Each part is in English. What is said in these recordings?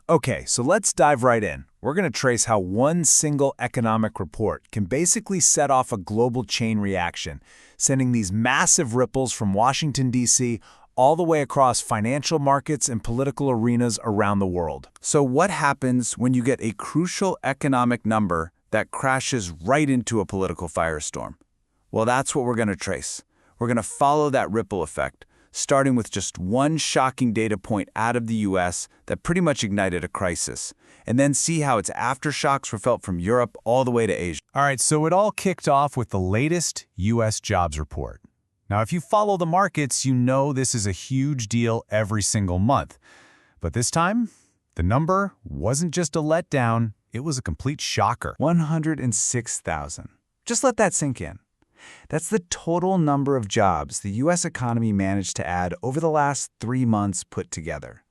Okay, so let's dive right in. We're going to trace how one single economic report can basically set off a global chain reaction, sending these massive ripples from Washington, D.C., all the way across financial markets and political arenas around the world. So what happens when you get a crucial economic number that crashes right into a political firestorm? Well, that's what we're going to trace. We're going to follow that ripple effect, starting with just one shocking data point out of the U.S. that pretty much ignited a crisis, and then see how its aftershocks were felt from Europe all the way to Asia. All right, so it all kicked off with the latest U.S. jobs report. Now, if you follow the markets, you know this is a huge deal every single month. But this time, the number wasn't just a letdown, it was a complete shocker. 106,000. Just let that sink in. That's the total number of jobs the U.S. economy managed to add over the last 3 months put together.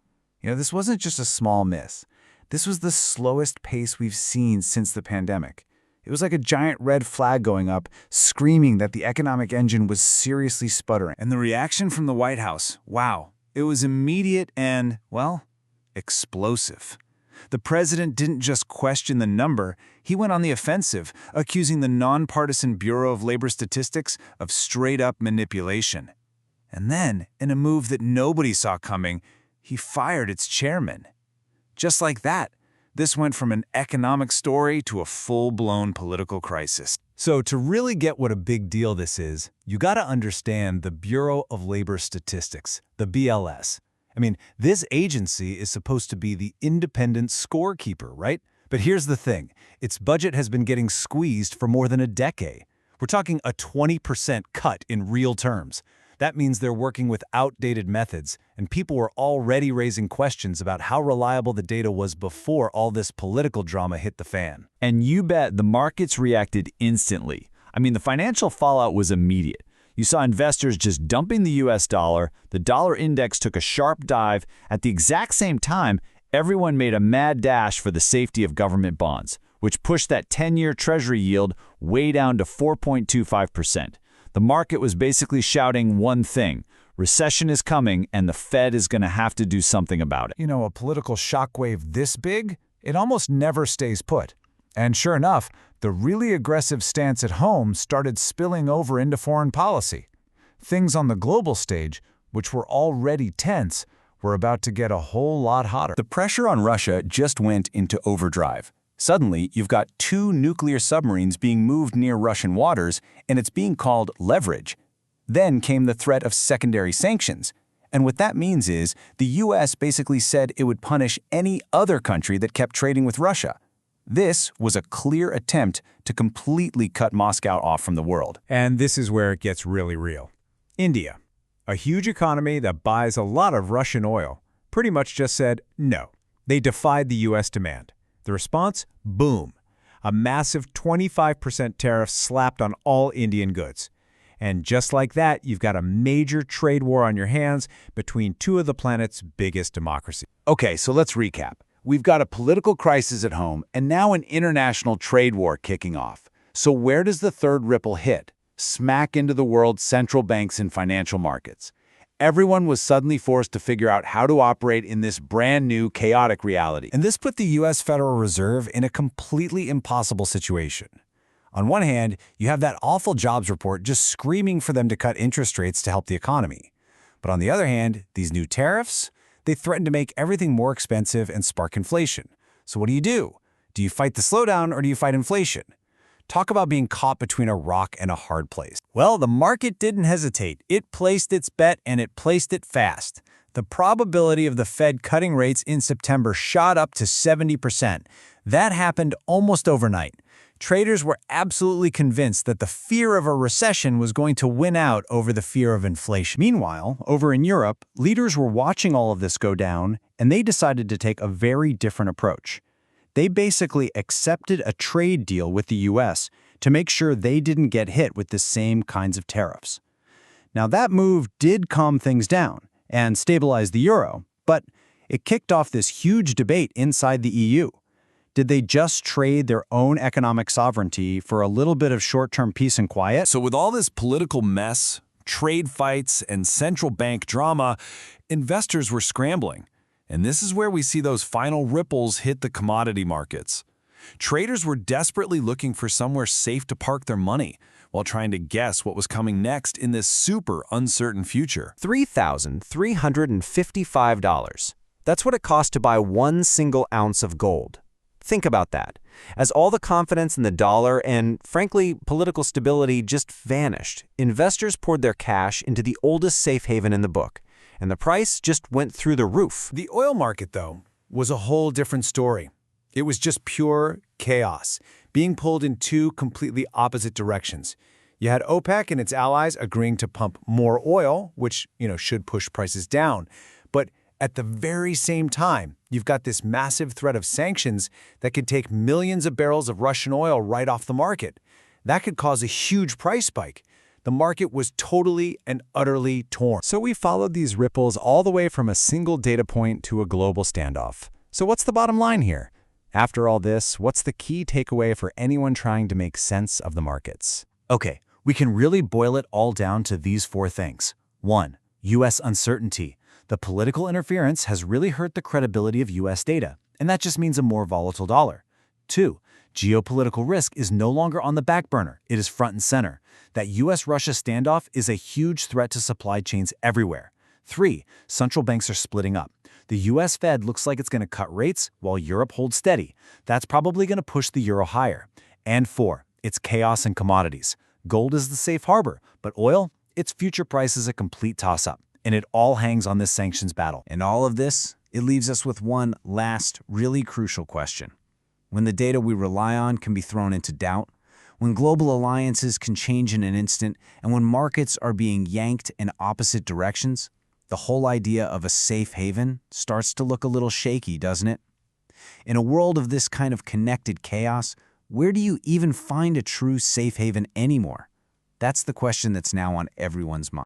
This wasn't just a small miss. This was the slowest pace we've seen since the pandemic. It was like a giant red flag going up, screaming that the economic engine was seriously sputtering. And the reaction from the White House, wow, it was immediate and, well, explosive. The president didn't just question the number, he went on the offensive, accusing the nonpartisan Bureau of Labor Statistics of straight-up manipulation. And then, in a move that nobody saw coming, he fired its chairman. Just like that, this went from an economic story to a full-blown political crisis. So to really get what a big deal this is, you gotta understand the Bureau of Labor Statistics, the BLS. I mean, this agency is supposed to be the independent scorekeeper, right? But here's the thing. Its budget has been getting squeezed for more than a decade. We're talking a 20% cut in real terms. That means they're working with outdated methods, and people were already raising questions about how reliable the data was before all this political drama hit the fan. And you bet the markets reacted instantly. I mean, the financial fallout was immediate. You saw investors just dumping the US dollar, the dollar index took a sharp dive. At the exact same time, everyone made a mad dash for the safety of government bonds, which pushed that 10-year Treasury yield way down to 4.25%. The market was basically shouting one thing: recession is coming and the Fed is going to have to do something about it. A political shockwave this big, it almost never stays put. And sure enough, the really aggressive stance at home started spilling over into foreign policy. Things on the global stage, which were already tense, were about to get a whole lot hotter. The pressure on Russia just went into overdrive. Suddenly, you've got 2 nuclear submarines being moved near Russian waters, and it's being called leverage. Then came the threat of secondary sanctions. And what that means is the U.S. basically said it would punish any other country that kept trading with Russia. This was a clear attempt to completely cut Moscow off from the world. And this is where it gets really real. India, a huge economy that buys a lot of Russian oil, pretty much just said no. They defied the U.S. demand. The response? Boom. A massive 25% tariff slapped on all Indian goods. And just like that, you've got a major trade war on your hands between 2 of the planet's biggest democracies. Okay, so let's recap. We've got a political crisis at home and now an international trade war kicking off. So where does the third ripple hit? Smack into the world's central banks and financial markets. Everyone was suddenly forced to figure out how to operate in this brand new, chaotic reality. And this put the U.S. Federal Reserve in a completely impossible situation. On one hand, you have that awful jobs report just screaming for them to cut interest rates to help the economy. But on the other hand, these new tariffs, they threaten to make everything more expensive and spark inflation. So what do? Do you fight the slowdown or do you fight inflation? Talk about being caught between a rock and a hard place. Well, the market didn't hesitate. It placed its bet and it placed it fast. The probability of the Fed cutting rates in September shot up to 70%. That happened almost overnight. Traders were absolutely convinced that the fear of a recession was going to win out over the fear of inflation. Meanwhile, over in Europe, leaders were watching all of this go down, and they decided to take a very different approach. They basically accepted a trade deal with the U.S. to make sure they didn't get hit with the same kinds of tariffs. Now, that move did calm things down and stabilize the euro, but it kicked off this huge debate inside the EU. Did they just trade their own economic sovereignty for a little bit of short-term peace and quiet? So with all this political mess, trade fights, and central bank drama, investors were scrambling. And this is where we see those final ripples hit the commodity markets. Traders were desperately looking for somewhere safe to park their money while trying to guess what was coming next in this super uncertain future. $3,355. That's what it cost to buy 1 single ounce of gold. Think about that. As all the confidence in the dollar and, frankly, political stability just vanished, investors poured their cash into the oldest safe haven in the book, and the price just went through the roof. The oil market, though, was a whole different story. It was just pure chaos, being pulled in two completely opposite directions. You had OPEC and its allies agreeing to pump more oil, which, should push prices down. But at the very same time, you've got this massive threat of sanctions that could take millions of barrels of Russian oil right off the market. That could cause a huge price spike. The market was totally and utterly torn. So we followed these ripples all the way from a single data point to a global standoff. So what's the bottom line here? After all this, what's the key takeaway for anyone trying to make sense of the markets? Okay, we can really boil it all down to these 4 things. 1. U.S. uncertainty. The political interference has really hurt the credibility of U.S. data, and that just means a more volatile dollar. 2. Geopolitical risk is no longer on the back burner. It is front and center. That U.S.-Russia standoff is a huge threat to supply chains everywhere. 3. Central banks are splitting up. The U.S. Fed looks like it's going to cut rates while Europe holds steady. That's probably going to push the euro higher. And 4. It's chaos in commodities. Gold is the safe harbor, but oil, its future price is a complete toss-up. And it all hangs on this sanctions battle. And all of this, it leaves us with one last, really crucial question. When the data we rely on can be thrown into doubt, when global alliances can change in an instant, and when markets are being yanked in opposite directions, the whole idea of a safe haven starts to look a little shaky, doesn't it? In a world of this kind of connected chaos, where do you even find a true safe haven anymore? That's the question that's now on everyone's mind.